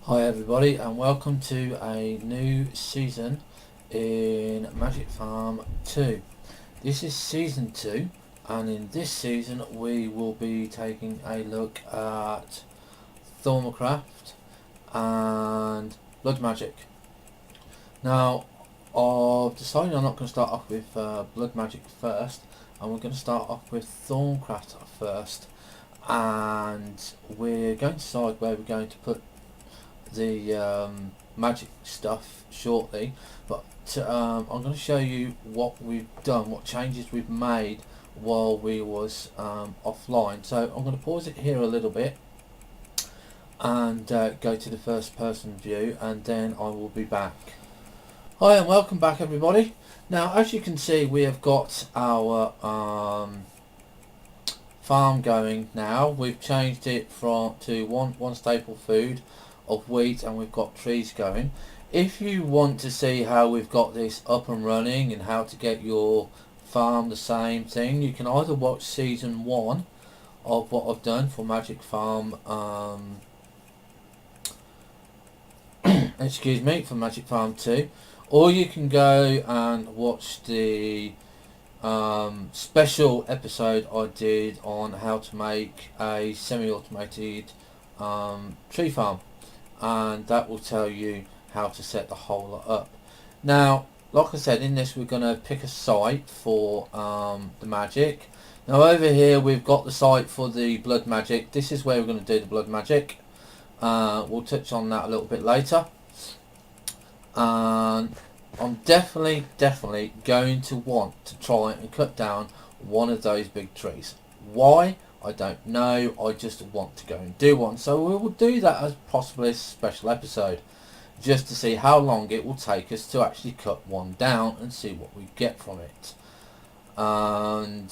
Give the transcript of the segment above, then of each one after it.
Hi everybody and welcome to a new season in Magic Farm 2. This is season 2 and in this season we will be taking a look at Thorncraft and Blood Magic. Now I've decided I'm not going to start off with Blood Magic first, and we're going to start off with Thorncraft first, and we're going to decide where we're going to put the magic stuff shortly, but I'm going to show you what we've done, what changes we've made while we was offline. So I'm going to pause it here a little bit and go to the first person view, and then I will be back. Hi and welcome back everybody. Now as you can see, we have got our farm going now. We've changed it to one staple food of wheat, and we've got trees going. If you want to see how we've got this up and running and how to get your farm the same thing, you can either watch season 1 of what I've done for Magic Farm excuse me, for Magic Farm 2, or you can go and watch the special episode I did on how to make a semi-automated tree farm, and that will tell you how to set the whole lot up. Now like I said, in this we're going to pick a site for the magic. Now over here we've got the site for the blood magic. This is where we're going to do the blood magic. We'll touch on that a little bit later. And I'm definitely going to want to try and cut down one of those big trees. Why? I don't know. I just want to go and do one. So we will do that as possibly a special episode, just to see how long it will take us to actually cut one down and see what we get from it. And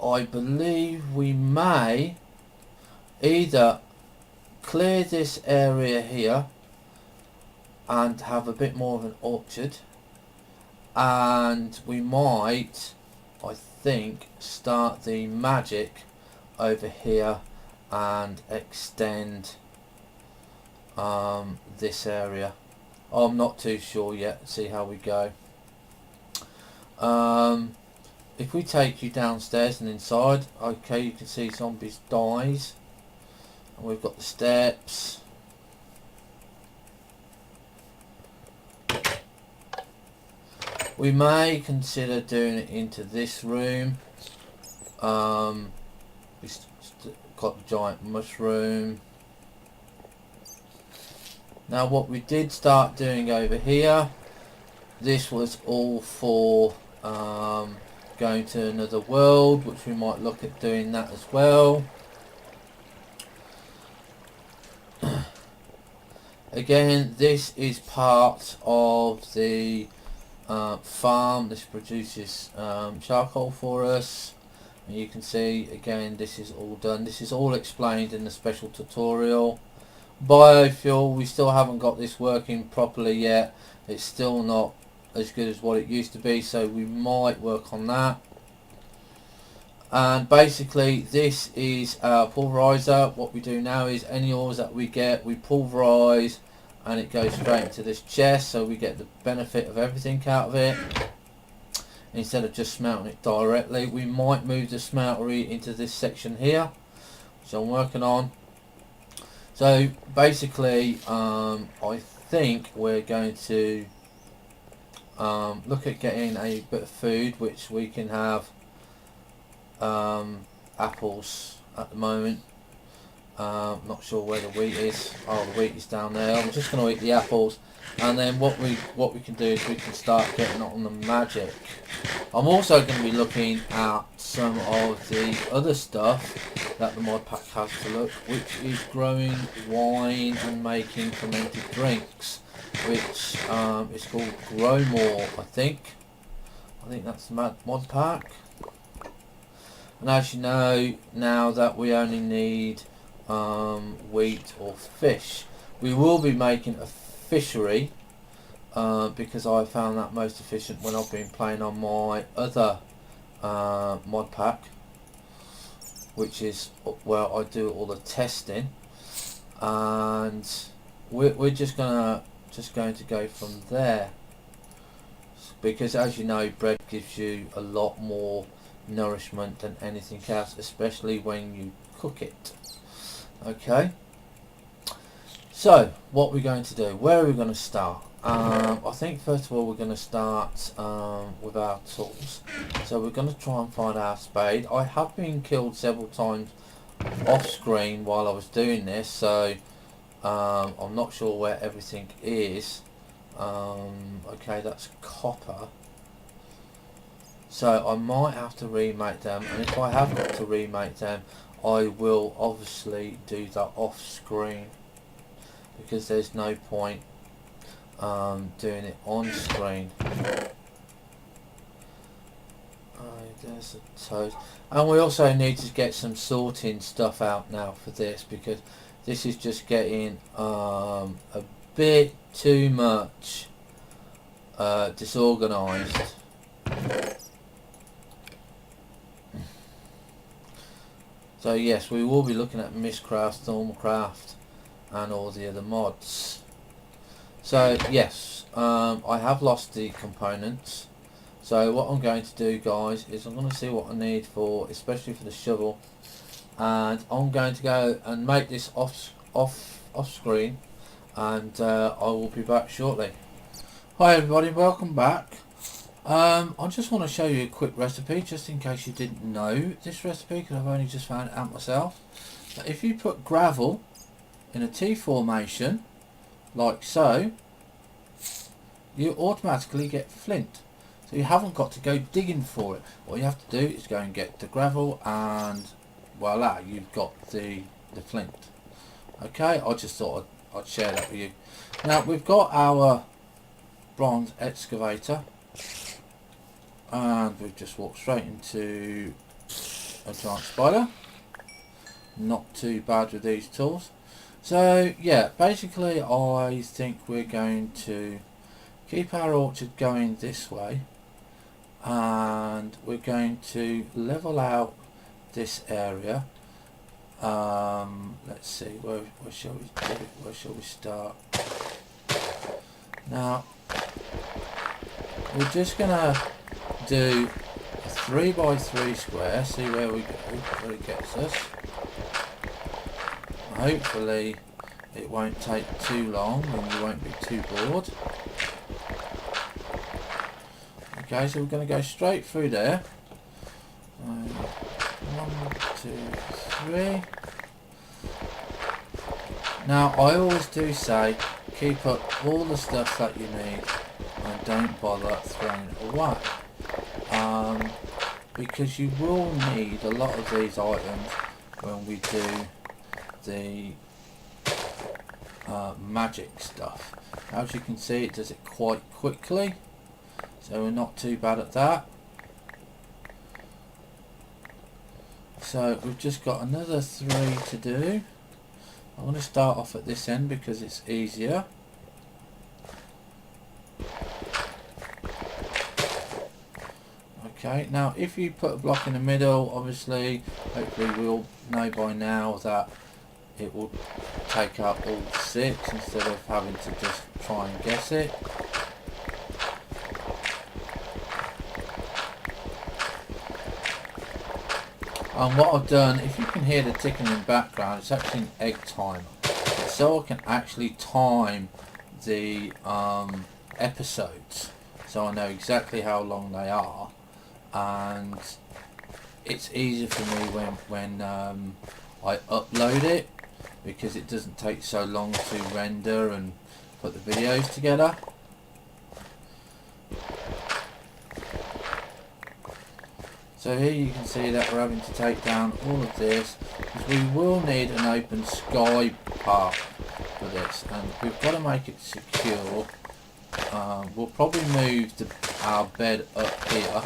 I believe we may either clear this area here and have a bit more of an orchard, and we might, I think, start the magic over here and extend this area. I'm not too sure yet. See how we go. If we take you downstairs and inside, okay, you can see zombies dies, and we've got the steps. We may consider doing it into this room. We've got the giant mushroom. Now what we did start doing over here, this was all for going to another world, which we might look at doing that as well. Again, this is part of the farm. This produces charcoal for us, and you can see again this is all done. This is all explained in the special tutorial. Biofuel, we still haven't got this working properly yet. It's still not as good as what it used to be, so we might work on that. And basically this is our pulverizer. What we do now is any ores that we get, we pulverize, and it goes straight into this chest, so we get the benefit of everything out of it instead of just smelting it directly. We might move the smeltery into this section here, which I'm working on. So basically I think we're going to look at getting a bit of food, which we can have apples at the moment. Not sure where the wheat is. Oh, the wheat is down there. I'm just going to eat the apples, and then what we can do is we can start getting on the magic. I'm also going to be looking at some of the other stuff that the mod pack has to look, which is growing wine and making fermented drinks, which is called Grow More, I think that's the mod pack. And as you know, now that we only need wheat or fish, we will be making a fishery because I found that most efficient when I've been playing on my other mod pack, which is where I do all the testing. and we're just going to go from there, because as you know, bread gives you a lot more nourishment than anything else, especially when you cook it. Okay, so what we're going to do, where are we going to start? I think first of all we're going to start with our tools. So we're going to try and find our spade. I have been killed several times off screen while I was doing this, so I'm not sure where everything is. Okay, that's copper, so I might have to remake them, and if I have got to remake them, I will obviously do that off screen, because there's no point doing it on screen. There's a toast, and we also need to get some sorting stuff out now for this, because this is just getting a bit too much disorganized. So yes, we will be looking at Mistcraft, Stormcraft and all the other mods. So yes, I have lost the components. So what I'm going to do, guys, is I'm going to see what I need for, especially for the shovel, and I'm going to go and make this off screen, and I will be back shortly. Hi everybody, welcome back. I just want to show you a quick recipe, just in case you didn't know this recipe, because I've only just found it out myself. Now, if you put gravel in a T formation, like so, you automatically get flint. So you haven't got to go digging for it. All you have to do is go and get the gravel, and voila, you've got the flint. Okay, I just thought I'd share that with you. Now we've got our bronze excavator, and we've just walked straight into a giant spider. Not too bad with these tools. So yeah, basically I think we're going to keep our orchard going this way, and we're going to level out this area. Let's see, where shall we do it? Where shall we start? Now we're just gonna do a 3x3 square, see where we go, where it gets us. Hopefully it won't take too long and you won't be too bored. Okay, so we're going to go straight through there. 1, 2, 3. Now I always do say, keep up all the stuff that you need and don't bother throwing it away, because you will need a lot of these items when we do the magic stuff. As you can see, it does it quite quickly, so we're not too bad at that. So we've just got another 3 to do. I'm going to start off at this end because it's easier. Okay, now if you put a block in the middle, obviously, hopefully we'll know by now that it will take up all 6 instead of having to just try and guess it. And what I've done, if you can hear the ticking in the background, it's actually an egg timer, so I can actually time the episodes, so I know exactly how long they are, and it's easier for me when I upload it, because it doesn't take so long to render and put the videos together. So here you can see that we're having to take down all of this, because we will need an open sky part for this, and we've got to make it secure. We'll probably move our bed up here.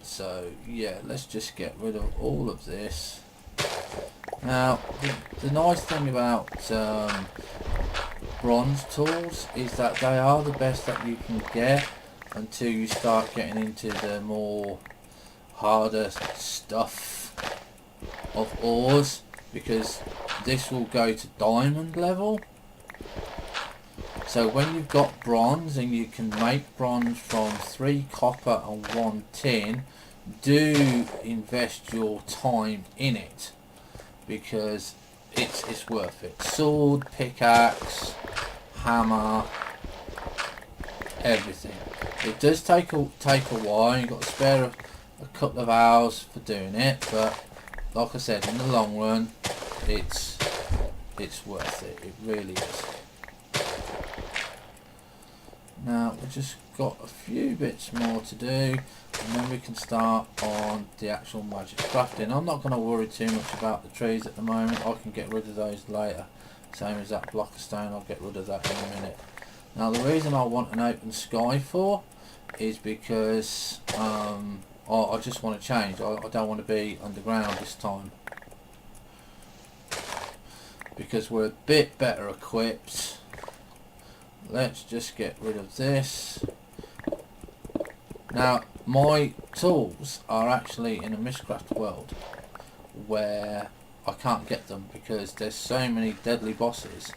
So yeah, let's just get rid of all of this. Now the nice thing about bronze tools is that they are the best that you can get until you start getting into the more harder stuff. of ores, because this will go to diamond level. So when you've got bronze and you can make bronze from 3 copper and 1 tin, do invest your time in it, because it's worth it. Sword, pickaxe, hammer, everything. It does take a while. You've got to spare a couple of hours for doing it, but like I said, in the long run, it's worth it. It really is. Now we've just got a few bits more to do, and then we can start on the actual magic crafting. I'm not going to worry too much about the trees at the moment. I can get rid of those later. Same as that block of stone, I'll get rid of that in a minute. Now the reason I want an open sky for is because I just want to change. I don't want to be underground this time, because we're a bit better equipped. Let's just get rid of this. Now my tools are actually in a Mishcraft world where I can't get them because there's so many deadly bosses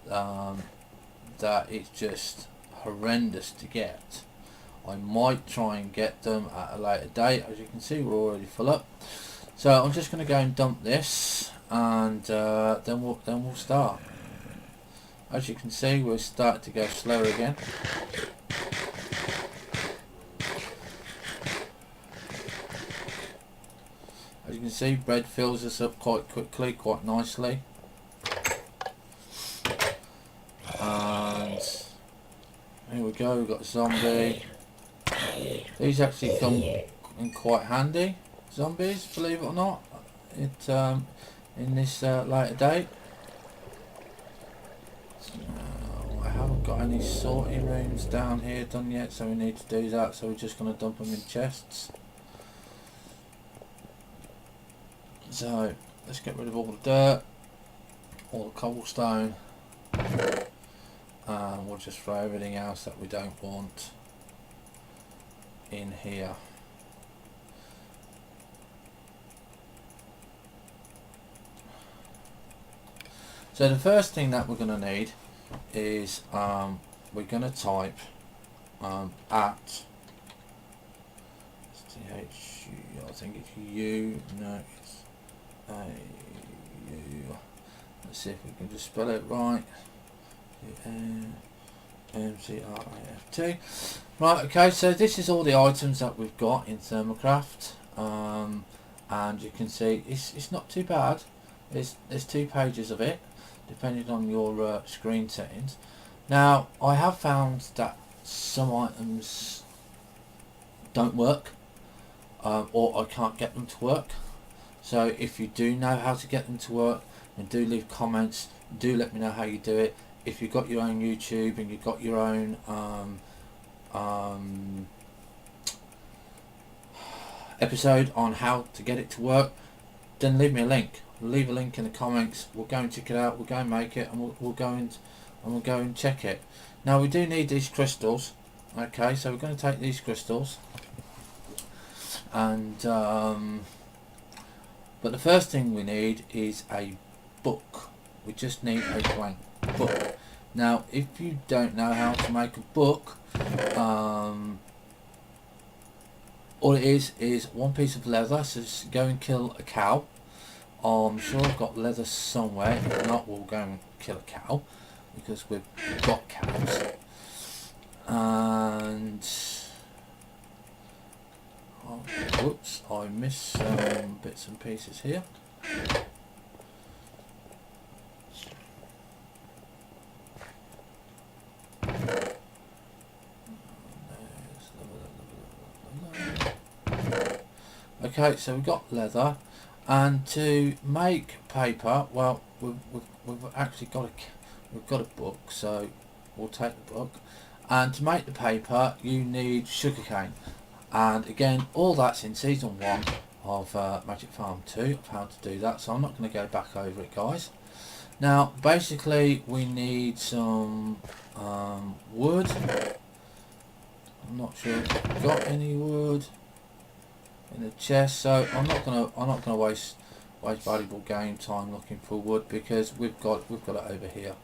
that it's just horrendous to get. I might try and get them at a later date. As you can see, we're already full up. So I'm just going to go and dump this, and then we'll start. As you can see, we're starting to go slower again. As you can see, bread fills us up quite quickly, quite nicely. And here we go, we've got a zombie. These actually come in quite handy, zombies, believe it or not, in this later date. I haven't got any sorting rooms down here done yet, so we need to do that, so we're just going to dump them in chests. So let's get rid of all the dirt, all the cobblestone, and we'll just throw everything else that we don't want in here. So the first thing that we're going to need is we're going to type at I think it's U, no, it's A-U. Let's see if we can just spell it right. M-C-R-A-F-T. Right, okay, so this is all the items that we've got in Thermocraft, and you can see it's not too bad. There's 2 pages of it, depending on your screen settings. Now, I have found that some items don't work, or I can't get them to work. So if you do know how to get them to work, then do leave comments, do let me know how you do it. If you've got your own YouTube and you've got your own episode on how to get it to work, then leave me a link. Leave a link in the comments. We'll go and check it out. We'll go and make it, and we'll go and check it. Now we do need these crystals. Okay, so we're going to take these crystals, and but the first thing we need is a book. We just need a blank book. Now, if you don't know how to make a book, all it is 1 piece of leather. So just go and kill a cow. I'm sure I've got leather somewhere. If not, we'll go and kill a cow, because we've got cows. And whoops, I missed some bits and pieces here. Okay, so we've got leather, and to make paper, well, we've actually got a book, so we'll take the book. And to make the paper, you need sugarcane, and again, all that's in season 1 of Magic Farm 2 of how to do that, so I'm not going to go back over it, guys. Now, basically, we need some wood. I'm not sure if I've got any wood in the chest, so I'm not gonna waste waste valuable game time looking for wood, because we've got it over here.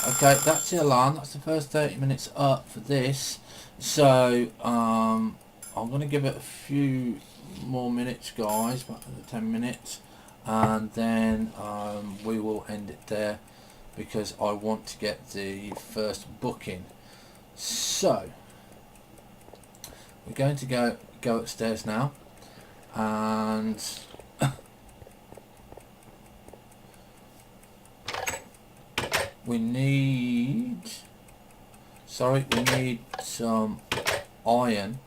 Okay, that's the alarm. That's the first 30 minutes up for this. So I'm going to give it a few more minutes, guys, back to the 10 minutes, and then we will end it there, because I want to get the first booking. So we're going to go upstairs now, and we need some iron.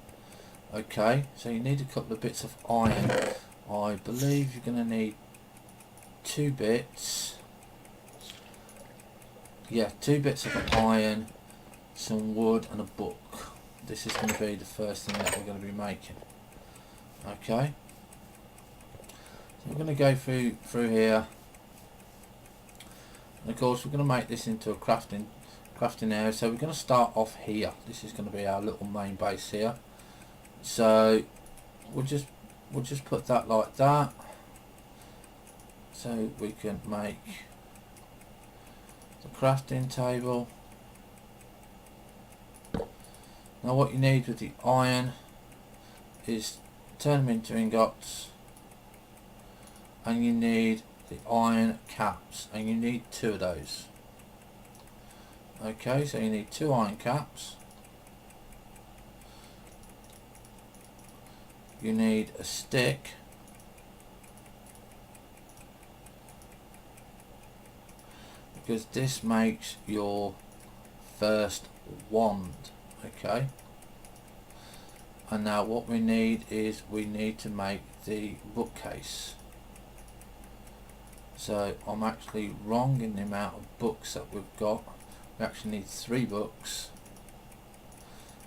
Okay, so you need a couple of bits of iron. I believe you're going to need 2 bits. Yeah, 2 bits of iron, some wood and a book. This is going to be the first thing that we're going to be making. Okay, so we're going to go through here, and of course we're going to make this into a crafting area. So we're going to start off here. This is going to be our little main base here. So we'll just put that like that, so we can make the crafting table. Now what you need with the iron is turn them into ingots, and you need the iron caps, and you need 2 of those. Okay, so you need 2 iron caps. You need a stick. Because this makes your first wand. Okay. And now what we need is we need to make the bookcase. So I'm actually wrong in the amount of books that we've got. We actually need 3 books.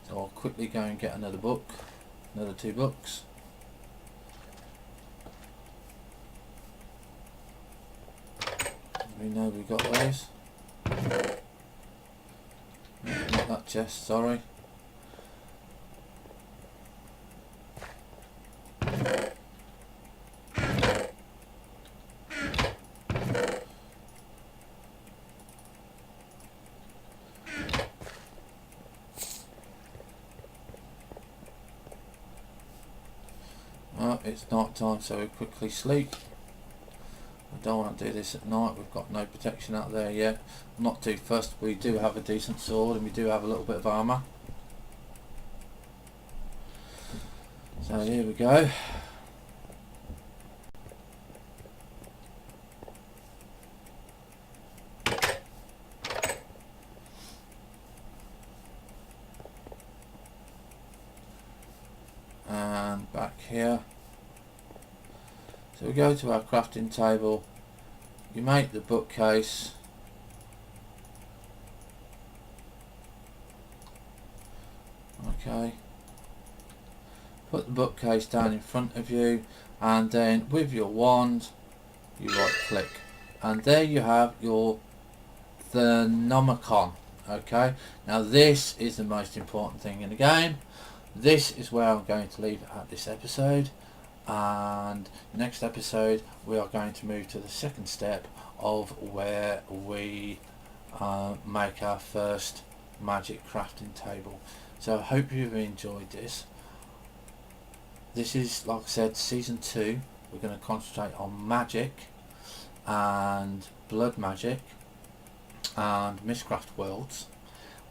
So I'll quickly go and get another book. Another 2 books. We know we've got those. Not that chest, sorry. Well, it's night time, so we quickly sleep. I don't want to do this at night. We've got no protection out there yet. I'm not too fussed. We do have a decent sword, and we do have a little bit of armour. So here we go. And back here. So we go to our crafting table, you make the bookcase, okay, put the bookcase down in front of you, and then with your wand you right click, and there you have your Makingnomicon. Okay, now this is the most important thing in the game. This is where I'm going to leave it at this episode. And next episode we are going to move to the second step of where we make our first magic crafting table. So I hope you've enjoyed this. This is, like I said, season 2. We're going to concentrate on magic and blood magic and Mistcraft worlds,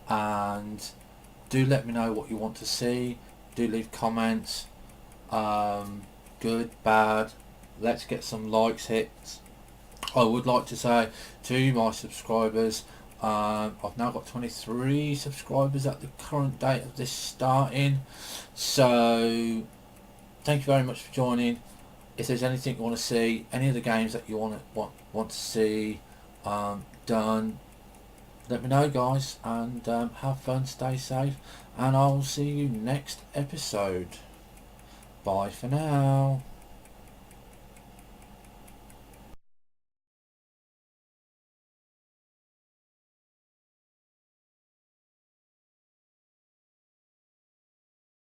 and do let me know what you want to see. Do leave comments, good, bad. Let's get some likes hit. I would like to say to my subscribers, I've now got 23 subscribers at the current date of this starting, so thank you very much for joining. If there's anything you want to see, any of the games that you want to see done, let me know, guys, and have fun, stay safe, and I'll see you next episode. Bye for now.